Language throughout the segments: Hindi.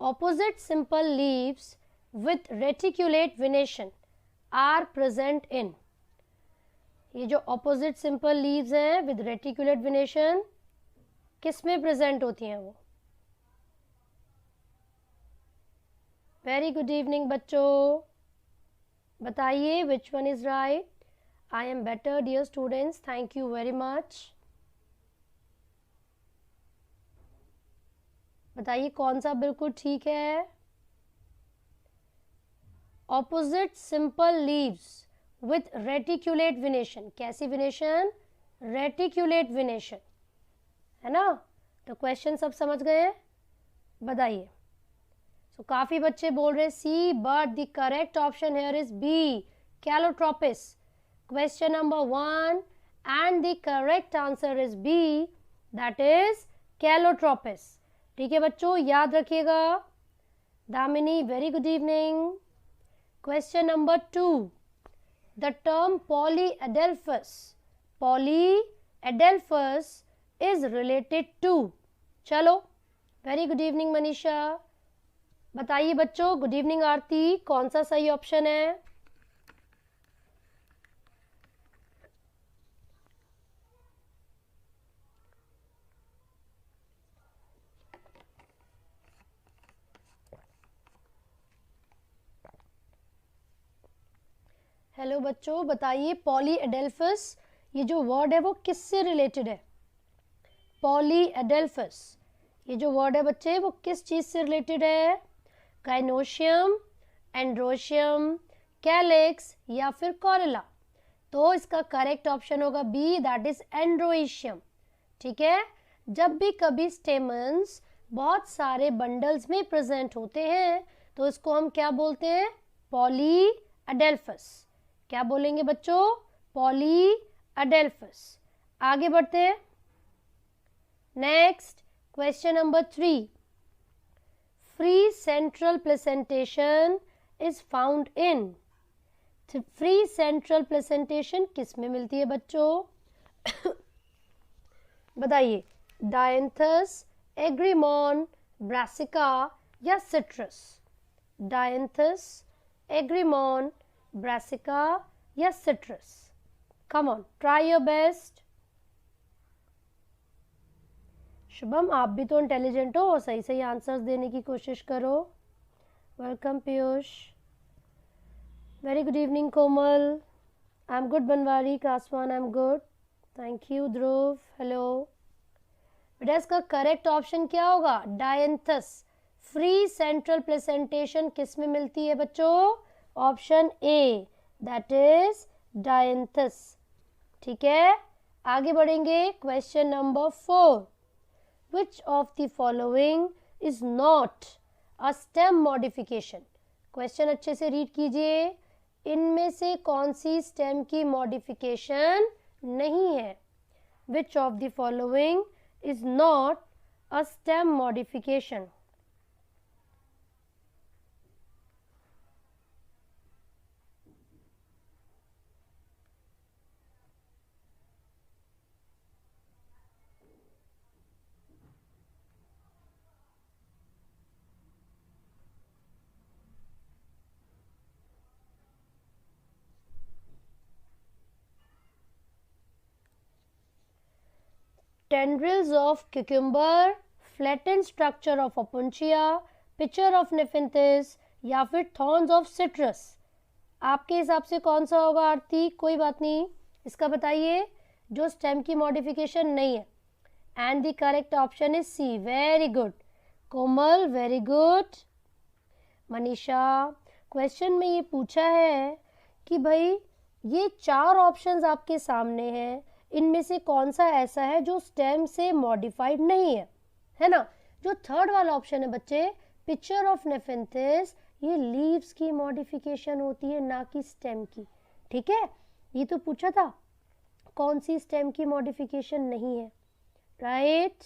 opposite simple leaves with reticulate venation are present in. ये जो opposite simple leaves हैं with reticulate venation किस में present होती हैं वो? Very good evening बच्चों, बताइए which one is right? I am better dear students, thank you very much. बताइए कौन सा बिल्कुल ठीक है? Opposite simple leaves with reticulate venation. कैसी venation? Reticulate venation, है ना? तो क्वेश्चन सब समझ गए? बताइए. So काफी बच्चे बोल रहे C, but the correct option here is B, Calotropis. Question number 1 and the correct answer is B, that is Calotropis. ठीक है बच्चों, याद रखिएगा. Damini, very good evening. Question number 2. The term polyadelphous is related to. चलो, वेरी गुड इवनिंग मनीषा. बताइए बच्चों. Good evening Aarti. कौन सा सही ऑप्शन है? हेलो बच्चों, बताइए पॉलीएडेल्फस ये जो वर्ड है वो किससे रिलेटेड है? पॉलीएडेल्फस ये जो वर्ड है बच्चे वो किस चीज से रिलेटेड है? गाइनोशियम, एंड्रोशियम, कैलिक्स या फिर कॉरेला? तो इसका करेक्ट ऑप्शन होगा बी, दैट इज एंड्रोइशियम. ठीक है. जब भी कभी स्टेमन्स बहुत सारे बंडल्स में प्रेजेंट होते हैं तो इसको हम क्या बोलते हैं? पॉलीएडेल्फस. क्या बोलेंगे बच्चों? पॉलीएडेल्फस. आगे बढ़ते हैं. Next question number 3. Free central placentation is found in. Free central placentation किस में मिलती है बच्चों? बताइए. डायंथस, एग्रीमॉन, ब्रासिका या सिट्रस? डायंथस, एग्रीमॉन, ब्रासिका या citrus? Come on, try your best. Shubham, आप भी तो इंटेलिजेंट हो, सही सही आंसर्स देने की कोशिश करो. Welcome Piyush. Very good evening Komal. I am good Banwari. Kaswan, I am good, thank you. Dhruv, hello. बेटा इसका करेक्ट ऑप्शन क्या होगा? डायंथस. फ्री सेंट्रल प्लेसेंटेशन किस में मिलती है बच्चों? Option A, that is dianthus. ठीक है. आगे बढ़ेंगे. Question number 4. Which of the following is not a stem modification? Question अच्छे से रीड कीजिए. इनमें से कौन सी स्टेम की मॉडिफिकेशन नहीं है? Which of the following is not a stem modification? Tendrils of cucumber, flattened structure of opuntia, pitcher of nepenthes या फिर thorns of citrus? आपके हिसाब से कौन सा होगा आरती? कोई बात नहीं, इसका बताइए जो स्टेम की मॉडिफिकेशन नहीं है. And the correct option is C. Very good Komal, very good. Manisha, question में ये पूछा है कि भाई ये 4 ऑप्शंस आपके सामने हैं, इनमें से कौन सा ऐसा है जो स्टेम से मॉडिफाइड नहीं है, है ना? जो थर्ड वाला ऑप्शन है बच्चे, पिक्चर ऑफ नेफेंथिस, ये लीव्स की मॉडिफिकेशन होती है, ना कि स्टेम की. ठीक है. ये तो पूछा था कौन सी स्टेम की मॉडिफिकेशन नहीं है. राइट.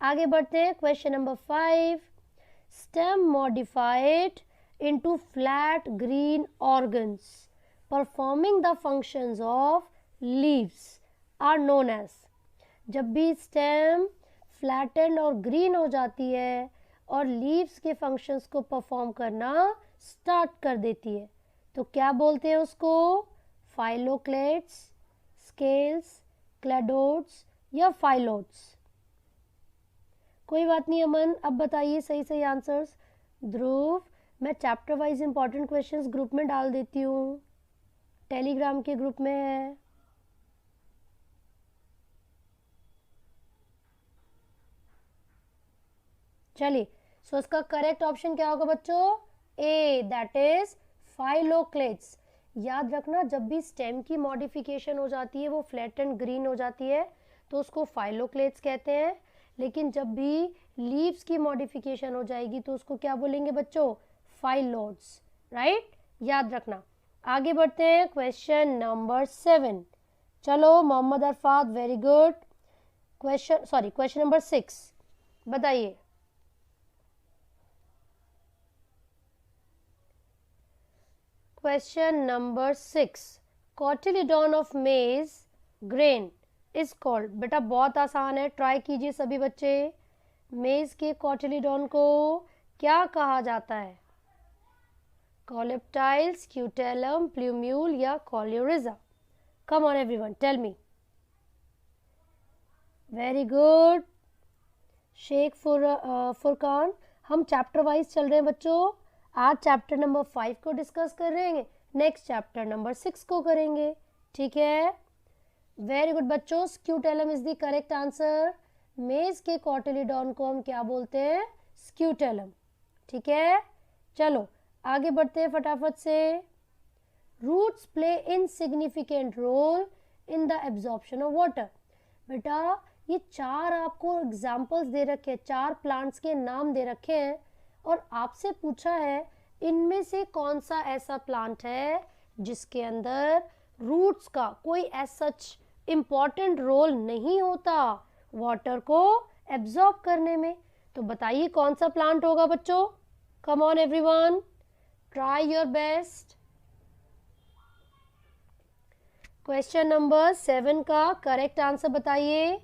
आगे बढ़ते हैं. Question number 5. Stem modified into flat green organs performing the functions of leaves are known as. जब भी स्टेम फ्लैटेंड और ग्रीन हो जाती है और लीव्स के फंक्शंस को परफॉर्म करना स्टार्ट कर देती है। तो क्या बोलते हैं उसको? फाइलोक्लेट्स, स्केल्स, क्लैडोड्स या फाइलोड्स? कोई बात नहीं अमन, अब बताइए सही सही आंसर्स। ध्रुव, मैं chapter wise important questions group में डाल देती हूँ, टेलीग्राम के ग्रुप में है। चलिए, सो इसका करेक्ट ऑप्शन क्या होगा बच्चों? ए, दैट इज फाइलोक्लेट्स। याद रखना, जब भी स्टेम की मॉडिफिकेशन हो जाती है, वो फ्लैट एंड ग्रीन हो जाती है, तो उसको फाइलोक्लेट्स कहते हैं। लेकिन जब भी लीव्स की मॉडिफिकेशन हो जाएगी तो उसको क्या बोलेंगे बच्चों? Phyllodes, right? याद रखना। आगे बढ़ते हैं, क्वेश्चन नंबर 7। चलो Mohammad Arafat, very good. Question number 6 बताइए। Question number 6, cotyledon of maize grain is called. बेटा बहुत आसान है, ट्राई कीजिए सभी बच्चे। मेज के कॉटिलीडॉन को क्या कहा जाता है? कॉलेप्टाइल, स्क्यूटेलम, प्लूम्यूल या coleorhiza? Come on everyone, tell me. Very good Sheikh Furqan. हम चैप्टर वाइज चल रहे हैं बच्चों। आज चैप्टर नंबर 5 को डिस्कस कर रहे हैं, नेक्स्ट चैप्टर नंबर 6 को करेंगे, ठीक है? वेरी गुड बच्चों, scutellum is the correct answer. मेज के कॉटिलीडॉन को हम क्या बोलते हैं? स्क्यूटेलम, ठीक है? चलो आगे बढ़ते हैं फटाफट से। Roots play insignificant role in the absorption of water. बेटा ये 4 आपको एग्जाम्पल्स दे रखे हैं, 4 प्लांट्स के नाम दे रखे हैं और आपसे पूछा है इनमें से कौन सा ऐसा प्लांट है जिसके अंदर रूट्स का कोई ऐसा सच इम्पॉर्टेंट रोल नहीं होता वाटर को एब्जॉर्ब करने में। तो बताइए कौन सा प्लांट होगा बच्चों? कम on everyone, try your best. Question number 7 का करेक्ट आंसर बताइए।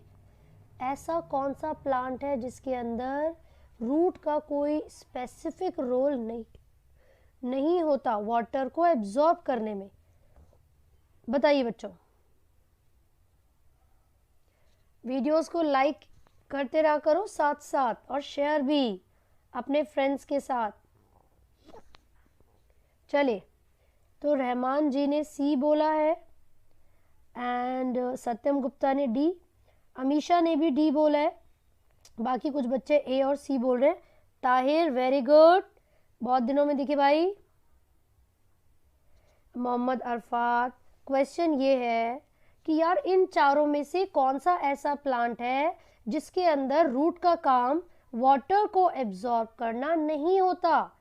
ऐसा कौन सा प्लांट है जिसके अंदर रूट का कोई स्पेसिफिक रोल नहीं होता वाटर को एब्जॉर्ब करने में? बताइए बच्चों। वीडियोस को लाइक करते रहा करो साथ साथ और शेयर भी अपने फ्रेंड्स के साथ। चलिए, तो रहमान जी ने सी बोला है एंड सत्यम गुप्ता ने डी, अमीशा ने भी डी बोला है, बाकी कुछ बच्चे ए और सी बोल रहे हैं। ताहिर, वेरी गुड, बहुत दिनों में दिखे भाई। मोहम्मद अरफात, क्वेश्चन ये है कि यार इन चारों में से कौन सा ऐसा प्लांट है जिसके अंदर रूट का काम वाटर को एब्जॉर्ब करना नहीं होता?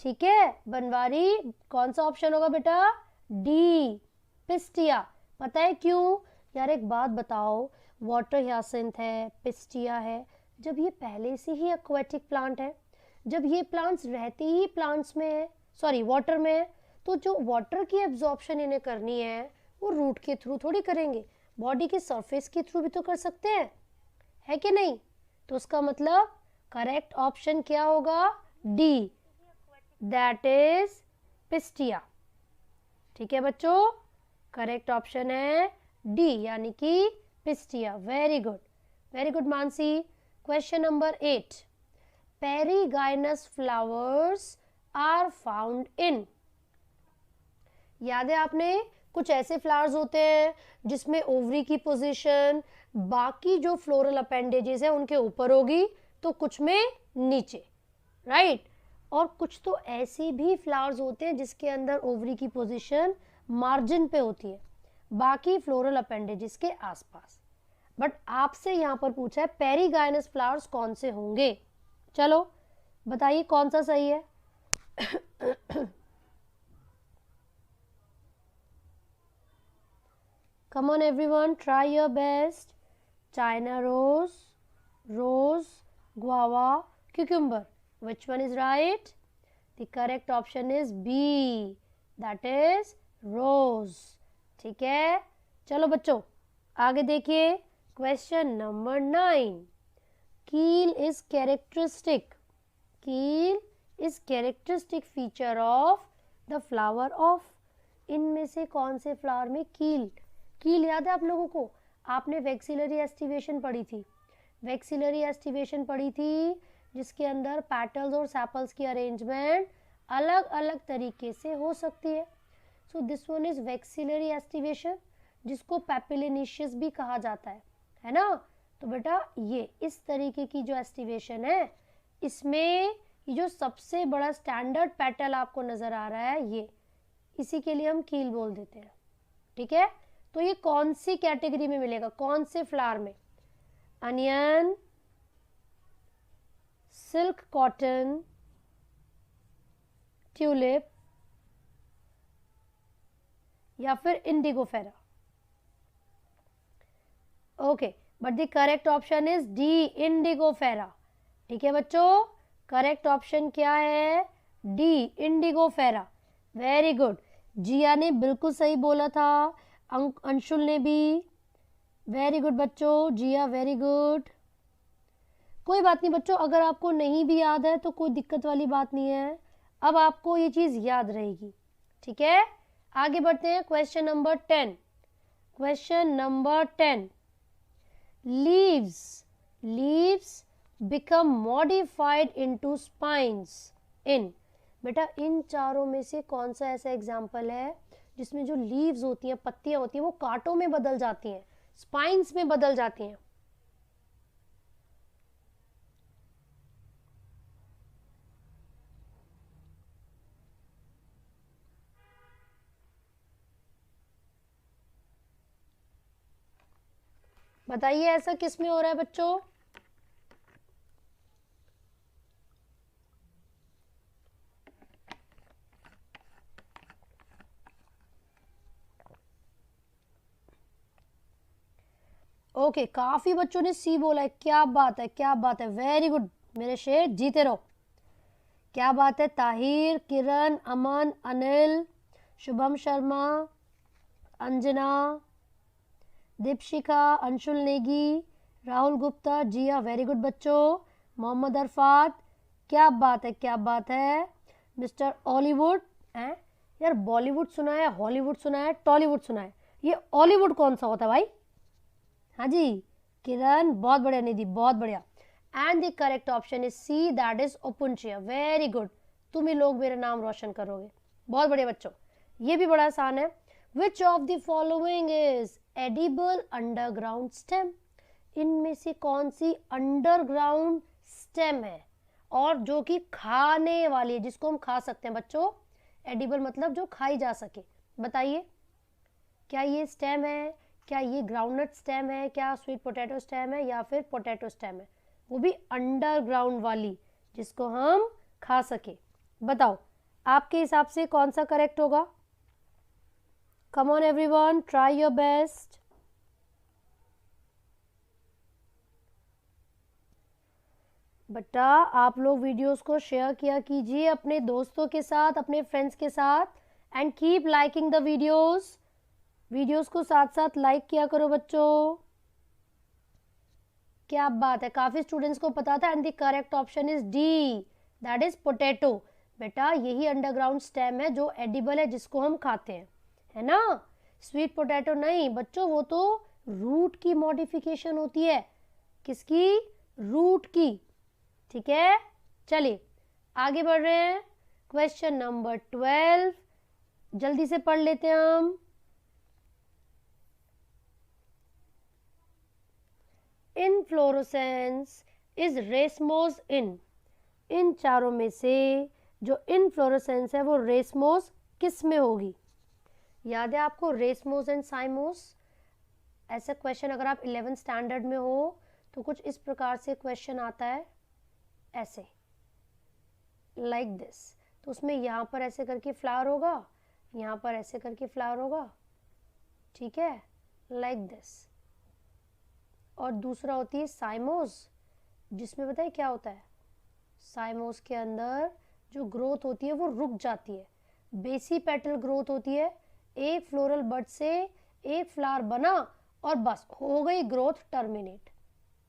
ठीक है बनवारी, कौन सा ऑप्शन होगा बेटा? D, pistia. पता है क्यों? यार एक बात बताओ, वाटर ह्यासिंथ है, पिस्टिया है, जब ये पहले से ही एक्वेटिक प्लांट है, जब ये प्लांट्स रहते ही प्लांट्स में है, सॉरी वाटर में है, तो जो वाटर की एब्जॉर्प्शन इन्हें करनी है वो रूट के थ्रू थोड़ी करेंगे, बॉडी के सरफेस के थ्रू भी तो कर सकते हैं, है कि नहीं? तो उसका मतलब करेक्ट ऑप्शन क्या होगा? D, that is Pistia. ठीक है बच्चों, करेक्ट ऑप्शन है डी यानी कि Pistia. Very good, very good Mansi. Question number 8, perigynous flowers are found in. याद है आपने, कुछ ऐसे फ्लावर्स होते हैं जिसमें ओवरी की पोजीशन बाकी जो फ्लोरल अपेंडेजेस है उनके ऊपर होगी, तो कुछ में नीचे, राइट? और कुछ तो ऐसे भी फ्लावर्स होते हैं जिसके अंदर ओवरी की पोजीशन मार्जिन पे होती है, बाकी फ्लोरल अपेंडेजेस के आसपास। बट आपसे यहाँ पर पूछा है पेरीगाइनस फ्लावर्स कौन से होंगे? चलो बताइए कौन सा सही है? Come on everyone, try your best. China rose, rose, guava, cucumber. Which one is right? The correct option is B. That is rose. ठीक है, चलो बच्चों आगे देखिए। क्वेश्चन नंबर 9, कील इज कैरेक्टरिस्टिक कील is characteristic feature of the flower of. इनमें से कौन से फ्लावर में कील, कील याद है आप लोगों को? आपने वैक्सिलरी एस्टिवेशन पढ़ी थी, वैक्सिलरी एस्टिवेशन पढ़ी थी जिसके अंदर पेटल्स और सेपल्स की अरेंजमेंट अलग अलग तरीके से हो सकती है। So this one is vexillary aestivation, जिसको पेपिलिनिशियस भी कहा जाता है ना। तो बेटा ये इस तरीके की जो एस्टिवेशन है, इसमें ये जो सबसे बड़ा स्टैंडर्ड पेटल आपको नजर आ रहा है, ये इसी के लिए हम कील बोल देते हैं, ठीक है। तो ये कौन सी कैटेगरी में मिलेगा, कौन से फ्लावर में? अनियन, सिल्क कॉटन, ट्यूलिप या फिर Indigofera. Okay, but the correct option is D, Indigofera. ठीक है बच्चों, करेक्ट ऑप्शन क्या है? D, Indigofera. वेरी गुड, जिया ने बिल्कुल सही बोला था, अंशुल ने भी। वेरी गुड बच्चों, जिया वेरी गुड। कोई बात नहीं बच्चों, अगर आपको नहीं भी याद है तो कोई दिक्कत वाली बात नहीं है, अब आपको ये चीज याद रहेगी, ठीक है। आगे बढ़ते हैं, question number 10। Question number 10, leaves become modified into spines in. बेटा इन चारों में से कौन सा ऐसा एग्जाम्पल है जिसमें जो लीव्स होती हैं, पत्तियां होती हैं, वो कांटों में बदल जाती हैं, स्पाइन्स में बदल जाती हैं? बताइए ऐसा किस में हो रहा है बच्चों? ओके, काफी बच्चों ने सी बोला है, क्या बात है, क्या बात है, वेरी गुड मेरे शेर, जीते रहो। क्या बात है, ताहिर, किरण, अमन, अनिल, शुभम शर्मा, अंजना, दीपशिखा, अंशुल नेगी, राहुल गुप्ता, जिया, वेरी गुड बच्चों, मोहम्मद अरफात, क्या बात है, क्या बात है, मिस्टर हॉलीवुड है यार, बॉलीवुड सुना है, हॉलीवुड सुना है, टॉलीवुड सुना है, ये हॉलीवुड कौन सा होता है भाई? हाँ जी, किरण बहुत बढ़िया, निधि बहुत बढ़िया। And the correct option is C, that is opuntia. Very good, तुम ही लोग मेरा नाम रोशन करोगे, बहुत बढ़िया बच्चों। ये भी बड़ा आसान है। Which of the following is edible underground stem? इनमें से कौन सी अंडरग्राउंड स्टेम है और जो कि खाने वाली है, जिसको हम खा सकते हैं बच्चों? एडिबल मतलब जो खाई जा सके। बताइए, क्या ये स्टेम है, क्या ये ग्राउंडनट स्टेम है, क्या स्वीट पोटैटो स्टेम है, या फिर पोटैटो स्टेम है? वो भी अंडरग्राउंड वाली, जिसको हम खा सके। बताओ आपके हिसाब से कौन सा करेक्ट होगा? कम on everyone, try your best. बेटा आप लोग वीडियोस को शेयर किया कीजिए अपने दोस्तों के साथ, अपने फ्रेंड्स के साथ, and keep liking the videos को साथ साथ लाइक किया करो बच्चों। क्या बात है, काफी स्टूडेंट्स को पता था। And the correct option is D, that is potato. बेटा यही अंडरग्राउंड स्टेम है जो एडिबल है, जिसको हम खाते हैं, है ना। स्वीट पोटैटो नहीं बच्चों, वो तो रूट की मॉडिफिकेशन होती है। किसकी? रूट की। ठीक है, चलिए आगे बढ़ रहे हैं। क्वेश्चन नंबर 12 जल्दी से पढ़ लेते हैं हम। इनफ्लोरेसेंस इज रेसमोस इन चारों में से जो इनफ्लोरेसेंस है वो रेसमोस किस में होगी? याद है आपको रेसमोस एंड साइमोस? ऐसा क्वेश्चन अगर आप 11th स्टैंडर्ड में हो तो कुछ इस प्रकार से क्वेश्चन आता है, ऐसे लाइक दिस। तो उसमें यहाँ पर ऐसे करके फ्लावर होगा, यहाँ पर ऐसे करके फ्लावर होगा, ठीक है, लाइक दिस। और दूसरा होती है साइमोस, जिसमें बताइए क्या होता है? साइमोस के अंदर जो ग्रोथ होती है वो रुक जाती है, बेसी पेटल ग्रोथ होती है, एक फ्लोरल बड से एक फ्लावर बना और बस हो गई ग्रोथ टर्मिनेट,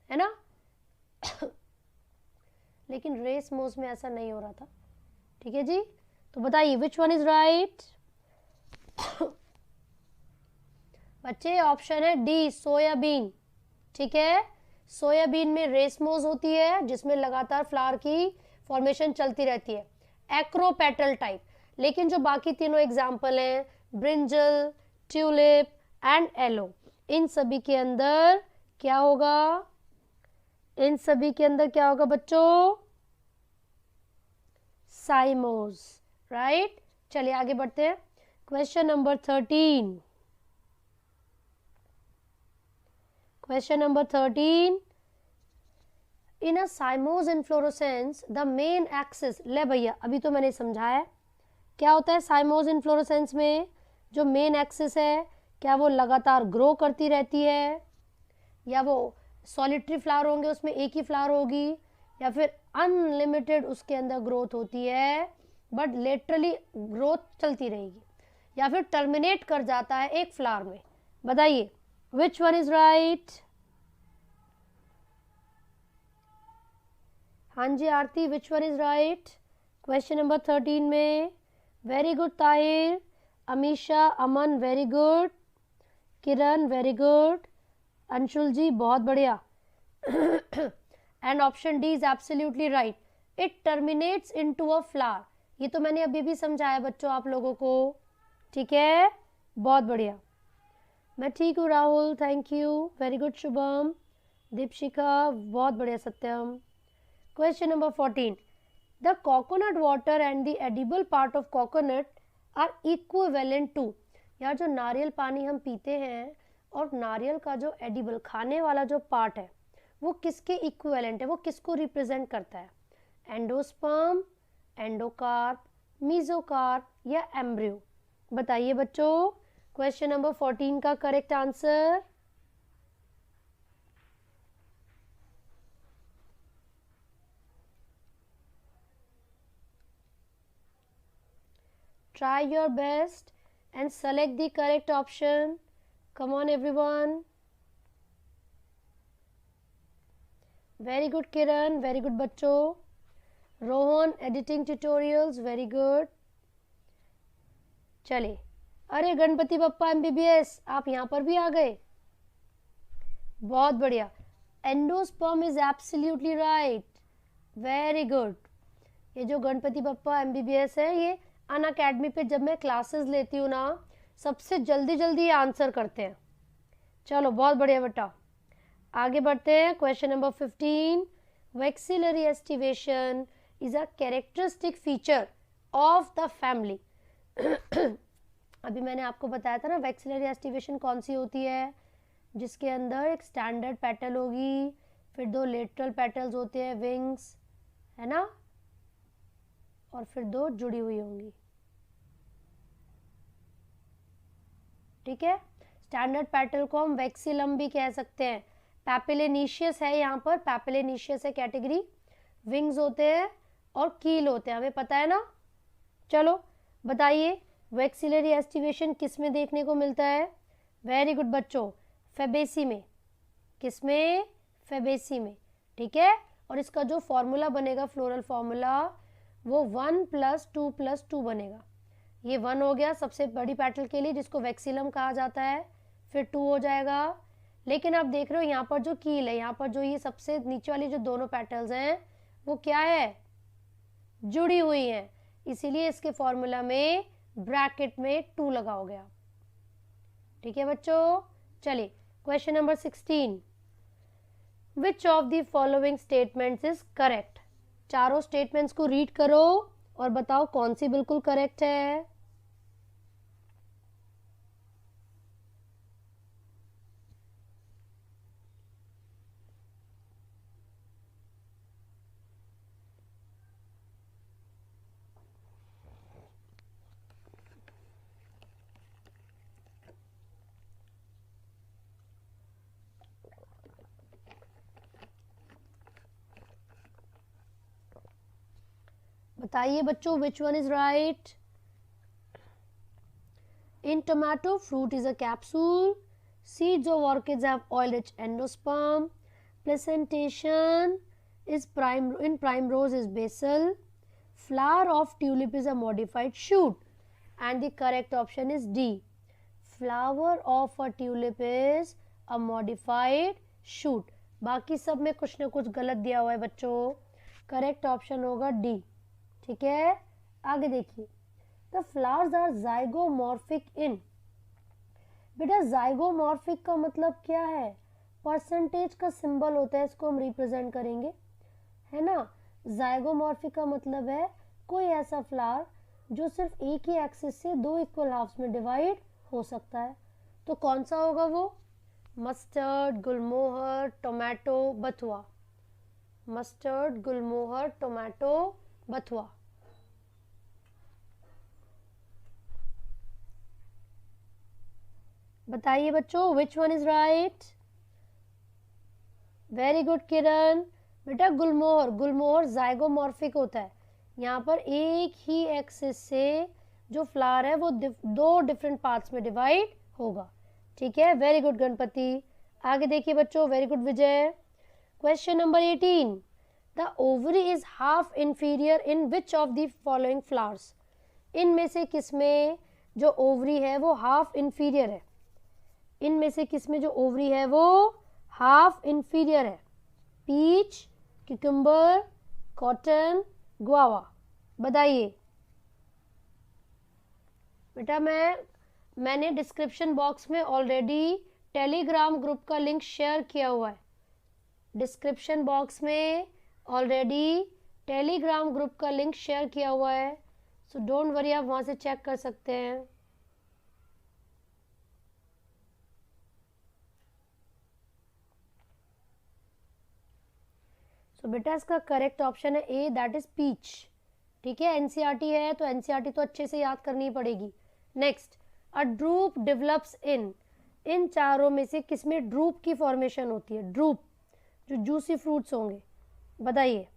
है ना। लेकिन रेसमोस में ऐसा नहीं हो रहा था। ठीक है जी, तो बताइए विच वन इज राइट। बच्चे ऑप्शन है डी, सोयाबीन। ठीक है, सोयाबीन में रेसमोस होती है जिसमें लगातार फ्लावर की फॉर्मेशन चलती रहती है, एक्रोपेटल टाइप। लेकिन जो बाकी तीनों एग्जाम्पल हैं, ब्रिंजल, ट्यूलिप एंड एलो, इन सभी के अंदर क्या होगा, इन सभी के अंदर क्या होगा बच्चों, साइमोस, राइट। चलिए आगे बढ़ते हैं। Question number 13, question number 13, in a साइमोस inflorescence the main axis, ले भैया अभी तो मैंने समझाया क्या होता है साइमोस इन्फ्लोरोसेंस में। जो मेन एक्सिस है क्या वो लगातार ग्रो करती रहती है, या वो सॉलिटरी फ्लावर होंगे उसमें एक ही फ्लावर होगी, या फिर अनलिमिटेड उसके अंदर ग्रोथ होती है बट लेटरली ग्रोथ चलती रहेगी, या फिर टर्मिनेट कर जाता है एक फ्लावर में। बताइए विच वन इज राइट। हाँ जी Aarti, which one is right question number 13 में। Very good Tahir, Amisha, Aman very good, Kiran very good, Anshul ji बहुत बढ़िया। And option D is absolutely right, it terminates into a flower. ये तो मैंने अभी भी समझाया बच्चों आप लोगों को। ठीक है, बहुत बढ़िया, मैं ठीक हूँ Rahul, thank you, very good Shubham, Deepshikha बहुत बढ़िया, Satyam. Question number 14, the coconut water and the edible part of coconut are equivalent to. यार जो नारियल पानी हम पीते हैं और नारियल का जो एडिबल खाने वाला जो पार्ट है वो किसके इक्विवेलेंट है, वो किसको रिप्रेजेंट करता है, एंडोस्पर्म, एंडोकार्प, मीजोकार्प या एम्ब्रियो। बताइए बच्चों क्वेश्चन नंबर 14 का correct answer. Try your best and select the correct option. Come on everyone. Very good Kiran, very good बच्चों। Rohan editing tutorials, very good. चलिए, अरे गणपति बप्पा एमबीबीएस आप यहाँ पर भी आ गए, बहुत बढ़िया। Endosperm is absolutely right, very good. ये जो गणपति बप्पा एमबीबीएस है ये अन अकेडमी पे जब मैं क्लासेस लेती हूँ ना सबसे जल्दी जल्दी आंसर करते हैं। चलो बहुत बढ़िया बेटा, आगे बढ़ते हैं। Question number 15, vexillary aestivation is a characteristic feature of the family. अभी मैंने आपको बताया था ना वैक्सिलरी एस्टिवेशन कौन सी होती है, जिसके अंदर एक स्टैंडर्ड पेटल होगी, फिर दो लेटरल पेटल्स होते हैं, विंग्स, है ना, और फिर दो जुड़ी हुई होंगी। ठीक है, स्टैंडर्ड पेटल को हम वैक्सिलम भी कह सकते हैं। पैपिलेनिशियस है यहाँ पर, पैपिलेनिशियस है कैटेगरी, विंग्स होते हैं और कील होते हैं, हमें पता है ना। चलो बताइए वैक्सिलरी एस्टिवेशन किस में देखने को मिलता है। वेरी गुड बच्चों, फेबेसी में। किस में, फेबेसी में। ठीक है, और इसका जो फॉर्मूला बनेगा फ्लोरल फॉर्मूला वो 1 + 2 + 2 बनेगा। ये 1 हो गया सबसे बड़ी पेटल के लिए जिसको वैक्सिलम कहा जाता है, फिर 2 हो जाएगा। लेकिन आप देख रहे हो यहाँ पर जो कील है, यहाँ पर जो ये सबसे नीचे वाली जो दोनों पेटल्स हैं वो क्या है, जुड़ी हुई हैं, इसीलिए इसके फॉर्मूला में ब्रैकेट में 2 लगा हो गया। ठीक है बच्चों, चलिए question number 16, which of the following statements is correct. चारों स्टेटमेंट्स को रीड करो और बताओ कौन सी बिल्कुल करेक्ट है। बताइए बच्चों which one is right. In tomato fruit is a capsule, seeds of orchids have oil rich endosperm, placentation is in primrose is basal. Flower of tulip is a modified shoot, and the correct option is D. Flower of a tulip is a modified shoot. बाकी सब में कुछ ना कुछ गलत दिया हुआ है बच्चों. करेक्ट ऑप्शन होगा डी. ठीक है, आगे देखिए. द फ्लावर्स आर जाइगोमॉर्फिक इन. बेटा जाइगोमॉर्फिक का मतलब क्या है? परसेंटेज का सिंबल होता है, इसको हम रिप्रेजेंट करेंगे, है ना. जाइगोमॉर्फिक का मतलब है कोई ऐसा फ्लावर जो सिर्फ एक ही एक्सिस से दो इक्वल हाफ्स में डिवाइड हो सकता है. तो कौन सा होगा वो? Mustard, gulmohar, tomato, bathua. Mustard, gulmohar, tomato, bathua. बताइए बच्चों, which one is right? Very good Kiran. बेटा गुलमोहर, गुलमोहर जाइगोमॉर्फिक होता है. यहाँ पर एक ही एक्सिस से जो फ्लावर है वो दो डिफरेंट पार्ट्स में डिवाइड होगा. ठीक है, वेरी गुड गणपति. आगे देखिए बच्चों. Very good Vijay. Question number 18. The ovary is half inferior in which of the following flowers? इनमें से किसमें जो ओवरी है वो हाफ इंफीरियर है? इनमें से किसमें जो ओवरी है वो हाफ इंफीरियर है? Peach, cucumber, cotton, guava. बताइए बेटा. मैंने डिस्क्रिप्शन बॉक्स में ऑलरेडी टेलीग्राम ग्रुप का लिंक शेयर किया हुआ है. डिस्क्रिप्शन बॉक्स में ऑलरेडी टेलीग्राम ग्रुप का लिंक शेयर किया हुआ है, सो डोंट वरी, आप वहां से चेक कर सकते हैं. तो बेटा इसका करेक्ट ऑप्शन है ए, दैट इज पीच. ठीक है, एनसीईआरटी है तो एनसीईआरटी तो अच्छे से याद करनी पड़ेगी. Next, a drupe develops in चारों में से किसमें ड्रूप की फॉर्मेशन होती है? ड्रूप जो जूसी फ्रूट्स होंगे. बताइए.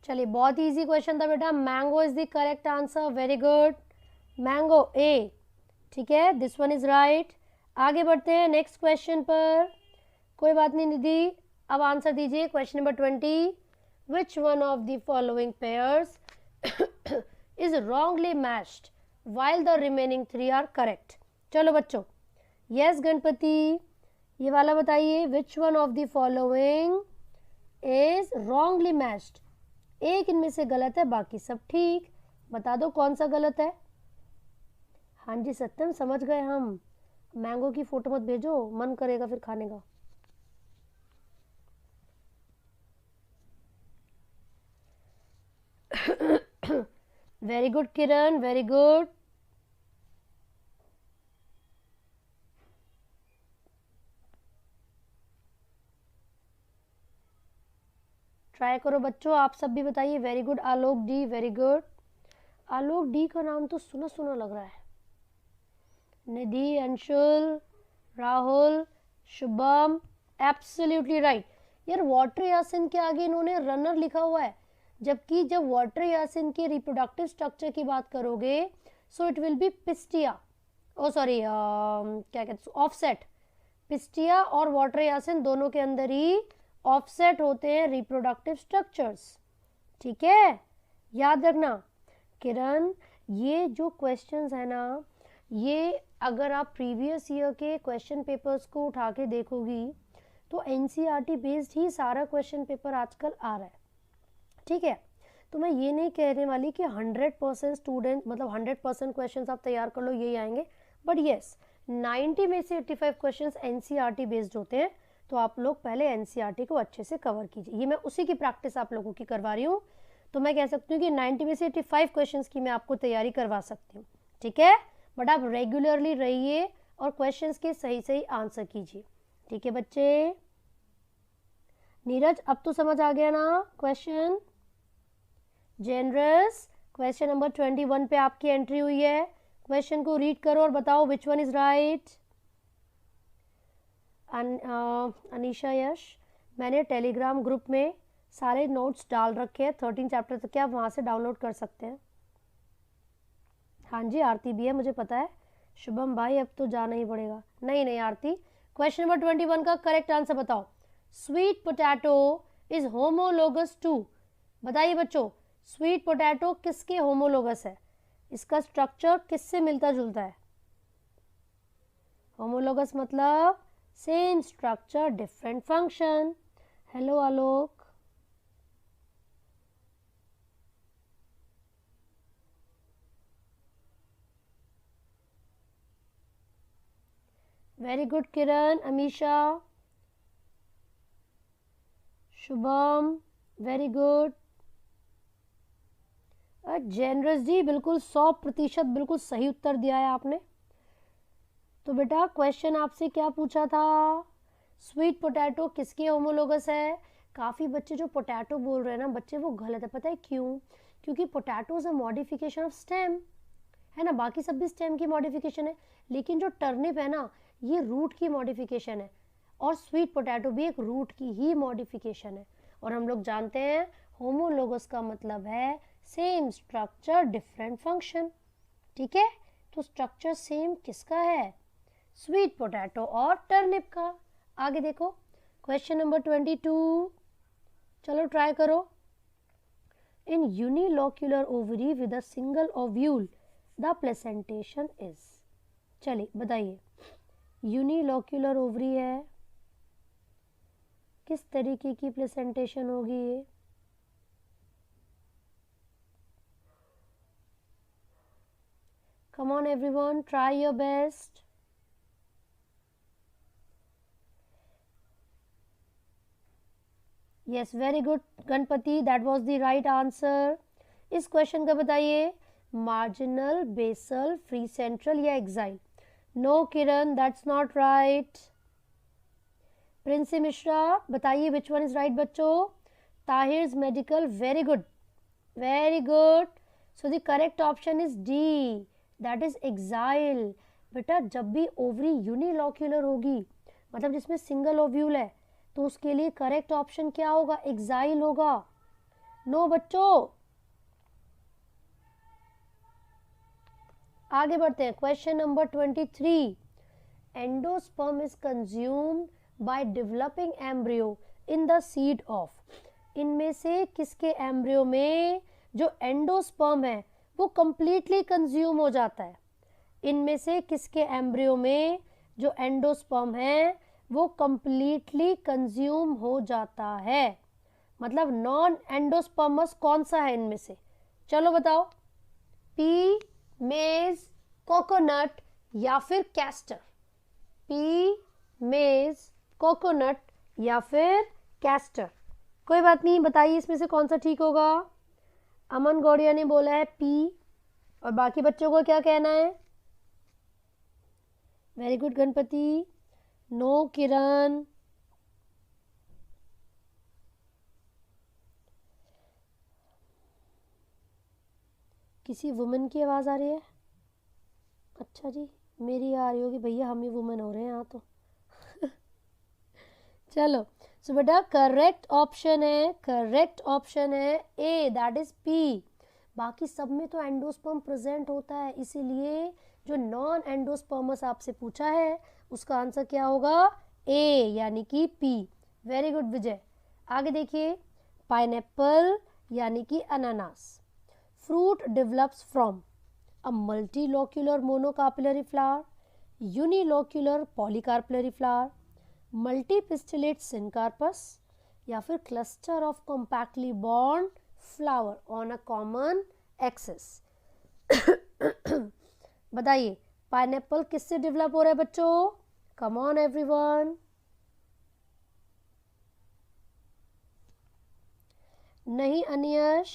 चलिए, बहुत इजी क्वेश्चन था बेटा. Mango is the correct answer. Very good. Mango A. ठीक है, दिस वन इज राइट. आगे बढ़ते हैं नेक्स्ट क्वेश्चन पर. कोई बात नहीं दीदी, अब आंसर दीजिए. Question number 20. Which one of the following pairs is wrongly matched while the remaining 3 are correct? चलो बच्चों. यस गणपति, ये वाला बताइए. Which one of the following is wrongly matched? एक इनमें से गलत है, बाकी सब ठीक. बता दो कौन सा गलत है. हाँ जी सत्यम, समझ गए हम. मैंगो की फोटो मत भेजो, मन करेगा फिर खाने का. Very good Kiran, very good. Try करो बच्चों, आप सब भी बताइए. Very good. Alok D, very good. Alok D का नाम तो सुना सुना लग रहा है. Nidhi, Anshul, Rahul, Shubham, absolutely right. यार वाटर यासिन के आगे इन्होंने रनर लिखा हुआ है, जबकि जब वाटर यासिन के रिप्रोडक्टिव स्ट्रक्चर की बात करोगे so it will be Pistia. Oh sorry, क्या कहते हैं, ऑफसेट. पिस्टिया और वाटर यासिन दोनों के अंदर ही ऑफसेट होते हैं रिप्रोडक्टिव स्ट्रक्चर्स. ठीक है, याद रखना. किरण, ये जो क्वेश्चंस है ना, ये अगर आप प्रीवियस ईयर के क्वेश्चन पेपर्स को उठा के देखोगी तो एनसीईआरटी बेस्ड ही सारा क्वेश्चन पेपर आजकल आ रहा है. ठीक है, तो मैं ये नहीं कहने वाली कि 100% स्टूडेंट मतलब 100% क्वेश्चंस आप तैयार कर लो यही आएंगे, बट येस 90 में से 85 क्वेश्चंस एनसीईआरटी बेस्ड होते हैं. तो आप लोग पहले एनसीईआरटी को अच्छे से कवर कीजिए. ये मैं उसी की प्रैक्टिस आप लोगों की करवा रही हूँ. तो मैं कह सकती हूँ कि 90 में से 85 क्वेश्चंस की मैं आपको तैयारी करवा सकती हूँ, ठीक है। बट आप रेगुलरली रहिए और क्वेश्चंस के सही सही आंसर कीजिए, ठीक है बच्चे। नीरज अब तो समझ आ गया ना क्वेश्चन। जेनरस क्वेश्चन नंबर 21 पे आपकी एंट्री हुई है। क्वेश्चन को रीड करो और बताओ which one is right. Anisha Yash, मैंने टेलीग्राम ग्रुप में सारे नोट्स डाल रखे हैं 13 चैप्टर तक, क्या आप वहाँ से डाउनलोड कर सकते हैं? हाँ जी, आरती भी है, मुझे पता है। शुभम भाई अब तो जाना ही पड़ेगा। नहीं आरती, क्वेश्चन नंबर 21 का करेक्ट आंसर बताओ। Sweet potato is homologous to, बताइए बच्चों, स्वीट पोटैटो किसके होमोलोगस है? इसका स्ट्रक्चर किससे मिलता जुलता है? होमोलोगस मतलब same structure different function. Hello Alok. Very good Kiran, Amisha, Shubham, very good. Generous ji बिल्कुल 100% बिल्कुल सही उत्तर दिया है आपने। तो बेटा क्वेश्चन आपसे क्या पूछा था? स्वीट पोटैटो किसके होमोलोगस है? काफ़ी बच्चे जो पोटैटो बोल रहे हैं ना बच्चे, वो गलत है। पता है क्यों? क्योंकि potato is a modification of stem, है ना। बाकी सब भी स्टेम की मॉडिफिकेशन है, लेकिन जो टर्निप है ना ये रूट की मॉडिफिकेशन है, और स्वीट पोटैटो भी एक रूट की ही मॉडिफिकेशन है। और हम लोग जानते हैं होमोलोगस का मतलब है सेम स्ट्रक्चर डिफरेंट फंक्शन, ठीक है। तो स्ट्रक्चर सेम किसका है? स्वीट पोटैटो और टर्निप का। आगे देखो क्वेश्चन नंबर 22, चलो ट्राई करो। In unilocular ovary with a single ovule the placentation is, चलिए बताइए। यूनिलोक्यूलर ओवरी है, किस तरीके की प्लेसेंटेशन होगी ये? Come on everyone, try your best. Yes, very good Ganpati, that was the right answer. इस क्वेश्चन का बताइए, मार्जिनल, बेसल, फ्री सेंट्रल या axile? No Kiran, that's not right. Princy Mishra बताइए विच वन इज राइट बच्चों? Tahir's medical, very good very good. So the correct option is D, that is axile. बेटा जब भी ओवरी यूनिलोक्यूलर होगी, मतलब जिसमें सिंगल ओव्यूल है, तो उसके लिए करेक्ट ऑप्शन क्या होगा? एक्साइल होगा। नो बच्चों, आगे बढ़ते हैं। Question number 23, endosperm is consumed by developing embryo in the seed of, इनमें से किसके एम्ब्रियो में जो एंडोस्पर्म है वो कंप्लीटली कंज्यूम हो जाता है? इनमें से किसके एम्ब्रियो में जो एंडोस्पर्म है वो कंप्लीटली कंज्यूम हो जाता है? मतलब नॉन एंडोस्पर्मस कौन सा है इनमें से? चलो बताओ। पी, मेज, कोकोनट या फिर कैस्टर? पी, मेज, कोकोनट या फिर कैस्टर? कोई बात नहीं, बताइए इसमें से कौन सा ठीक होगा। अमन गौड़िया ने बोला है पी, और बाकी बच्चों को क्या कहना है? Very good Ganpati. नो किरण। किसी वुमेन की आवाज़ आ रही है? अच्छा जी, मेरी आ रही होगी भैया, हम ही वुमेन हो रहे हैं यहाँ तो। चलो, सो बेटा करेक्ट ऑप्शन है ए, दैट इज पी। बाकी सब में तो एंडोस्पर्म प्रेजेंट होता है, इसीलिए जो नॉन एंडोस्पर्मस आपसे पूछा है उसका आंसर क्या होगा? ए, यानी कि पी। वेरी गुड विजय। आगे देखिए, पाइनएप्पल यानी कि अनानास, fruit develops from a multilocular monocarpellary flower, unilocular polycarpellary flower, multipistillate syncarpus या फिर cluster of compactly bound flower on a common axis। बताइए पाइनएप्पल किससे डेवलप हो रहा है बच्चों? कम ऑन एवरीवन। नहीं अनियश,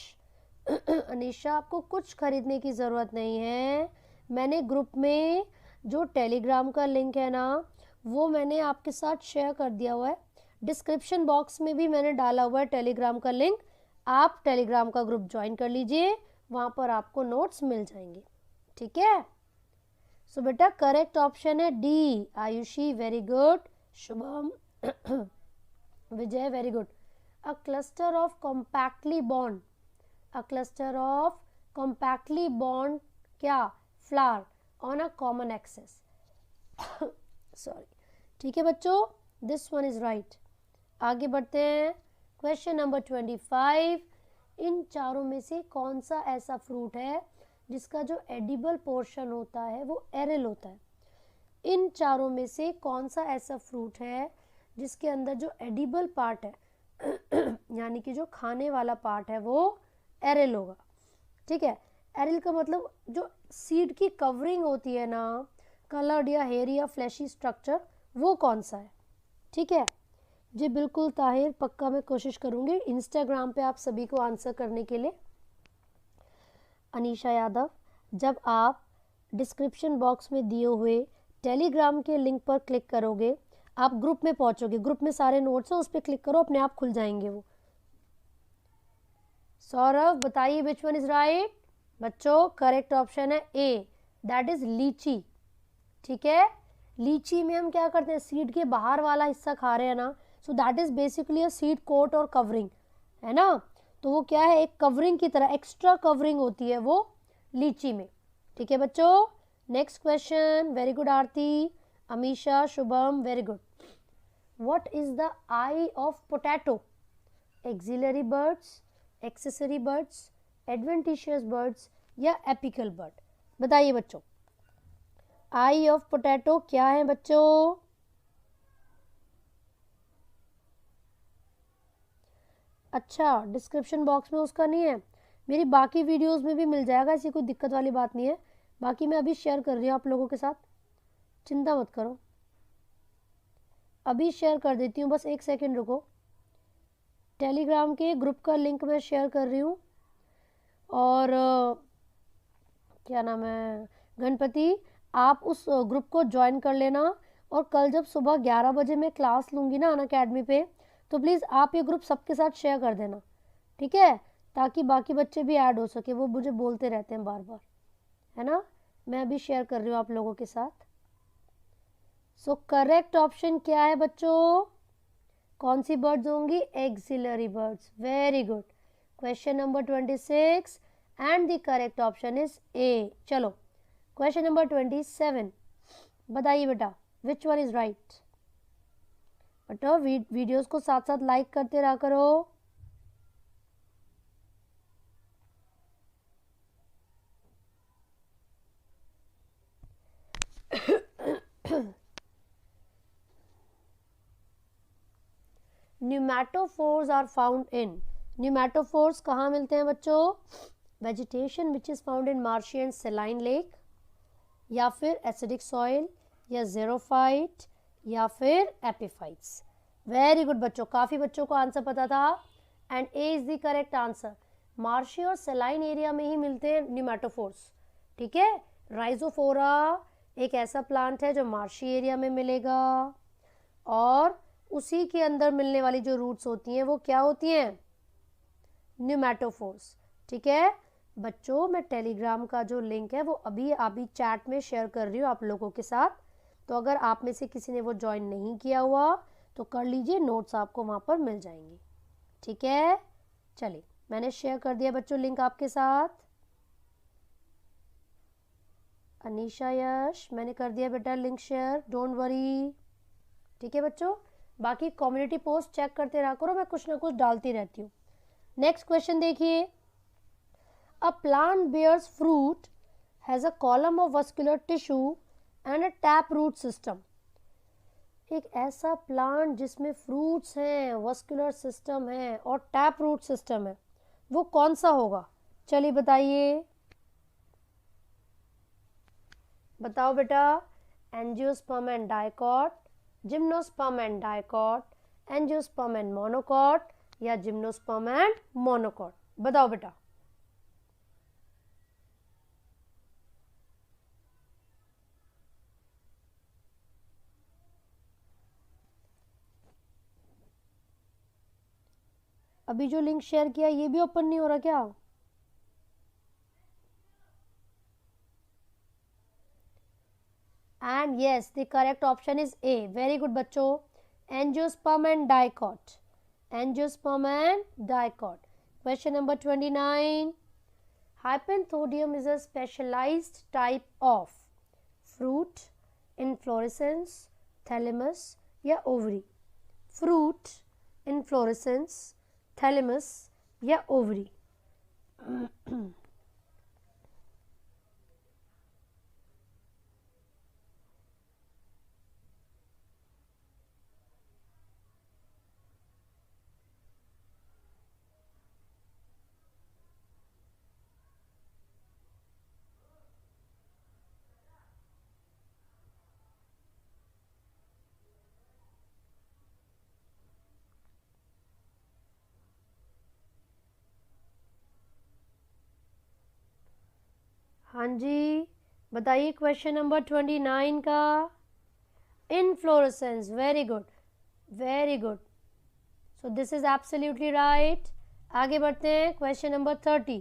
अनीशा आपको कुछ खरीदने की ज़रूरत नहीं है, मैंने ग्रुप में जो टेलीग्राम का लिंक है ना वो मैंने आपके साथ शेयर कर दिया हुआ है, डिस्क्रिप्शन बॉक्स में भी मैंने डाला हुआ है टेलीग्राम का लिंक, आप टेलीग्राम का ग्रुप ज्वाइन कर लीजिए, वहाँ पर आपको नोट्स मिल जाएंगे, ठीक है। सो बेटा करेक्ट ऑप्शन है D, Ayushi very good, Shubham Vijay very good. A cluster of compactly bound, a cluster of compactly bound क्या, flower on a common axis sorry, ठीक है बच्चों, दिस वन इज राइट। आगे बढ़ते हैं, क्वेश्चन नंबर 25, इन चारों में से कौन सा ऐसा फ्रूट है जिसका जो एडिबल पोर्शन होता है वो एरिल होता है। इन चारों में से कौन सा ऐसा फ्रूट है जिसके अंदर जो एडिबल पार्ट है यानी कि जो खाने वाला पार्ट है वो एरिल होगा, ठीक है। एरिल का मतलब जो सीड की कवरिंग होती है ना, कलर्ड या हेयरी या फ्लैशी स्ट्रक्चर, वो कौन सा है, ठीक है। जी बिल्कुल ताहिर, पक्का मैं कोशिश करूँगी इंस्टाग्राम पे आप सभी को आंसर करने के लिए। अनीशा यादव, जब आप डिस्क्रिप्शन बॉक्स में दिए हुए टेलीग्राम के लिंक पर क्लिक करोगे आप ग्रुप में पहुंचोगे, ग्रुप में सारे नोट्स हैं, उस पर क्लिक करो, अपने आप खुल जाएंगे वो। सौरभ बताइए विच वन इज राइट। बच्चों करेक्ट ऑप्शन है ए, दैट इज लीची, ठीक है। लीची में हम क्या करते हैं, सीड के बाहर वाला हिस्सा खा रहे हैं ना, so that is basically a seed coat और कवरिंग, है ना। तो वो क्या है, एक कवरिंग की तरह एक्स्ट्रा कवरिंग होती है वो लीची में, ठीक है बच्चों। Next question, very good Aarti, Amisha, Shubham very good. What is the eye of potato, axillary buds, accessory buds, adventitious buds या एपिकल बर्ड, बताइए बच्चों। आई ऑफ पोटैटो क्या है बच्चों, अच्छा डिस्क्रिप्शन बॉक्स में उसका नहीं है, मेरी बाकी वीडियोस में भी मिल जाएगा, ऐसी कोई दिक्कत वाली बात नहीं है। बाकी मैं अभी शेयर कर रही हूँ आप लोगों के साथ, चिंता मत करो, अभी शेयर कर देती हूँ, बस एक सेकंड रुको। टेलीग्राम के ग्रुप का लिंक मैं शेयर कर रही हूँ, और क्या नाम है, गणपति, आप उस ग्रुप को ज्वाइन कर लेना, और कल जब सुबह 11 बजे मैं क्लास लूँगी ना अनअकैडमी पे, तो प्लीज़ आप ये ग्रुप सबके साथ शेयर कर देना, ठीक है, ताकि बाकी बच्चे भी ऐड हो सके, वो मुझे बोलते रहते हैं बार बार, है ना। मैं अभी शेयर कर रही हूँ आप लोगों के साथ। सो करेक्ट ऑप्शन क्या है बच्चों, कौन सी बर्ड्स होंगी, axillary buds, very good. Question number 26 and the correct option is A. चलो क्वेश्चन नंबर 27, बताइए बेटा विच वन इज राइट। बेटा वीडियोस को साथ साथ लाइक करते रहा करो। Pneumatophores are found in, pneumatophores कहाँ मिलते हैं बच्चों, vegetation which is found in marshy and saline lake, या फिर एसिडिक सॉइल, या ज़ेरोफाइट, या फिर एपिफाइट्स। वेरी गुड बच्चों, काफ़ी बच्चों को आंसर पता था, and A is the correct answer. Marshy और सेलाइन एरिया में ही मिलते हैं न्यूमैटोफोर्स, ठीक है। राइजोफोरा एक ऐसा प्लांट है जो मार्शी एरिया में मिलेगा, और उसी के अंदर मिलने वाली जो रूट्स होती हैं वो क्या होती हैं, न्यूमैटोफोर्स, ठीक है बच्चों। मैं टेलीग्राम का जो लिंक है वो अभी चैट में शेयर कर रही हूँ आप लोगों के साथ, तो अगर आप में से किसी ने वो ज्वाइन नहीं किया हुआ तो कर लीजिए, नोट्स आपको वहाँ पर मिल जाएंगे, ठीक है। चलिए मैंने शेयर कर दिया बच्चों लिंक आपके साथ। अनीशा यश, मैंने कर दिया बेटा लिंक शेयर, डोंट वरी, ठीक है बच्चों। बाकी कम्युनिटी पोस्ट चेक करते रहा करो, मैं कुछ ना कुछ डालती रहती हूँ। नेक्स्ट क्वेश्चन देखिए, a plant bears fruit has a column of vascular tissue and a tap root system. एक ऐसा प्लांट जिसमें फ्रूट्स हैं, वस्कुलर सिस्टम है और टैप रूट सिस्टम है, वो कौन सा होगा, चलिए बताइए, बताओ बेटा। Angiosperm and dicot, gymnosperm and dicot, angiosperm and monocot, या जिम्नोस्पर्म एंड मोनोकॉट, बताओ बेटा। अभी जो लिंक शेयर किया ये भी ओपन नहीं हो रहा क्या? And yes the correct option is A. Very good बच्चों. Angiosperm and dicot. Angiosperm and dicot. Question number 29. Hypanthoddium is a specialized type of fruit, inflorescence, thalamus या ovary. Fruit, inflorescence, thalamus या ovary. हाँ जी बताइए क्वेश्चन नंबर 29 का. Inflorescence. Very good, very good. So this is absolutely right. आगे बढ़ते हैं. Question number 30.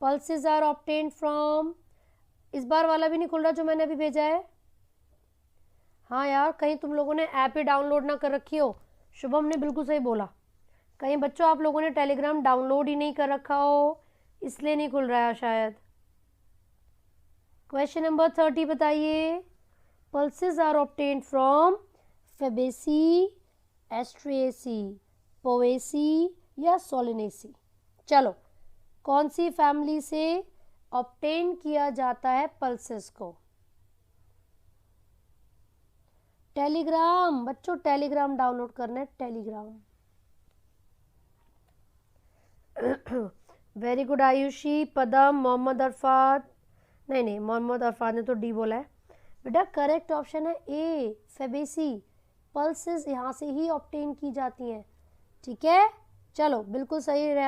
Pulses are obtained from. इस बार वाला भी नहीं खुल रहा जो मैंने अभी भेजा है. हाँ यार, कहीं तुम लोगों ने ऐप ही डाउनलोड ना कर रखी हो. शुभम ने बिल्कुल सही बोला. कहीं बच्चों आप लोगों ने टेलीग्राम डाउनलोड ही नहीं कर रखा हो, इसलिए नहीं खुल रहा है शायद. क्वेश्चन नंबर 30 बताइए. Pulses are obtained from Fabaceae, Asteraceae, Poaceae या सोलिनेसी. चलो, कौन सी फैमिली से ऑब्टेन किया जाता है पल्सेस को? टेलीग्राम. बच्चों टेलीग्राम डाउनलोड करना है. टेलीग्राम. वेरी गुड आयुषी, पदम, मोहम्मद अरफात. नहीं, मोहम्मद अरफात ने तो डी बोला है. बेटा करेक्ट ऑप्शन है ए, फेबेसी. पल्सेस यहाँ से ही ऑब्टेन की जाती हैं. ठीक है, चलो बिल्कुल सही रहा.